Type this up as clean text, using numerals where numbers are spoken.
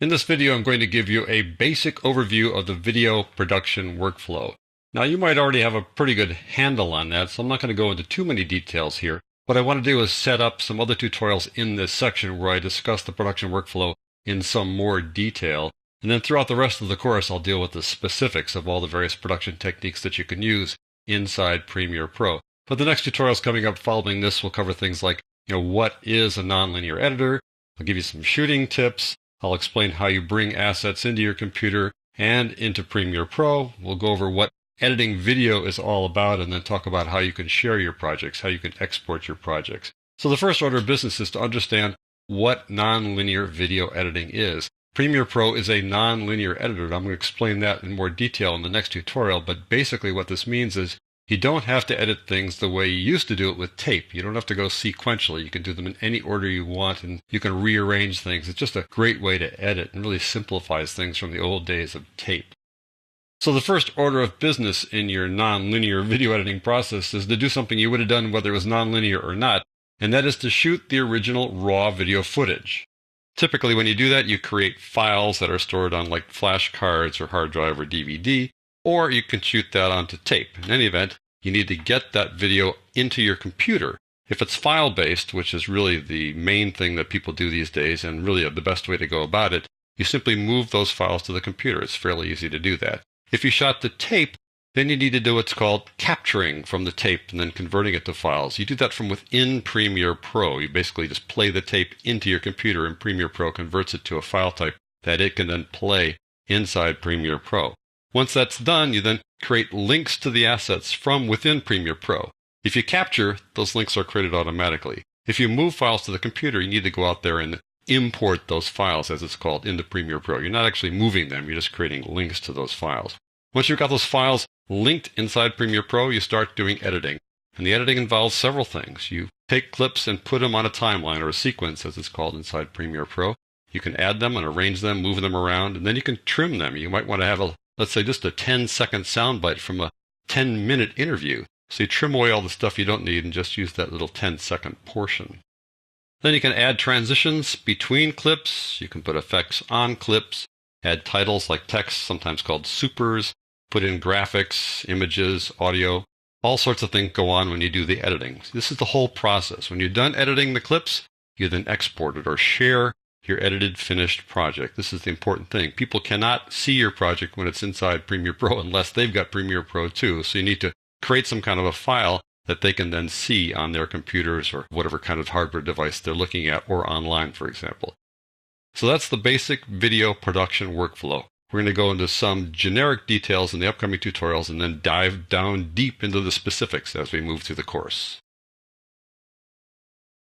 In this video, I'm going to give you a basic overview of the video production workflow. Now, you might already have a pretty good handle on that, so I'm not going to go into too many details here. What I want to do is set up some other tutorials in this section where I discuss the production workflow in some more detail. And then throughout the rest of the course, I'll deal with the specifics of all the various production techniques that you can use inside Premiere Pro. But the next tutorials coming up following this will cover things like, what is a nonlinear editor? I'll give you some shooting tips. I'll explain how you bring assets into your computer and into Premiere Pro. We'll go over what editing video is all about and then talk about how you can share your projects, how you can export your projects. So the first order of business is to understand what nonlinear video editing is. Premiere Pro is a nonlinear editor, and I'm going to explain that in more detail in the next tutorial, but basically what this means is you don't have to edit things the way you used to do it with tape. You don't have to go sequentially. You can do them in any order you want, and you can rearrange things. It's just a great way to edit and really simplifies things from the old days of tape. So the first order of business in your nonlinear video editing process is to do something you would have done whether it was nonlinear or not, and that is to shoot the original raw video footage. Typically, when you do that, you create files that are stored on like flash cards or hard drive or DVD, or you can shoot that onto tape. In any event, you need to get that video into your computer. If it's file-based, which is really the main thing that people do these days and really the best way to go about it, you simply move those files to the computer. It's fairly easy to do that. If you shot the tape, then you need to do what's called capturing from the tape and then converting it to files. You do that from within Premiere Pro. You basically just play the tape into your computer, and Premiere Pro converts it to a file type that it can then play inside Premiere Pro. Once that's done, you then create links to the assets from within Premiere Pro. If you capture, those links are created automatically. If you move files to the computer, you need to go out there and import those files, as it's called, into Premiere Pro. You're not actually moving them, you're just creating links to those files. Once you've got those files linked inside Premiere Pro, you start doing editing. And the editing involves several things. You take clips and put them on a timeline or a sequence, as it's called inside Premiere Pro. You can add them and arrange them, move them around, and then you can trim them. You might want to have let's say just a 10-second soundbite from a 10-minute interview. So you trim away all the stuff you don't need and just use that little 10-second portion. Then you can add transitions between clips. You can put effects on clips, add titles like text, sometimes called supers, put in graphics, images, audio. All sorts of things go on when you do the editing. This is the whole process. When you're done editing the clips, you then export it or share your edited, finished project. This is the important thing. People cannot see your project when it's inside Premiere Pro unless they've got Premiere Pro too. So you need to create some kind of a file that they can then see on their computers or whatever kind of hardware device they're looking at, or online, for example. So that's the basic video production workflow. We're going to go into some generic details in the upcoming tutorials and then dive down deep into the specifics as we move through the course.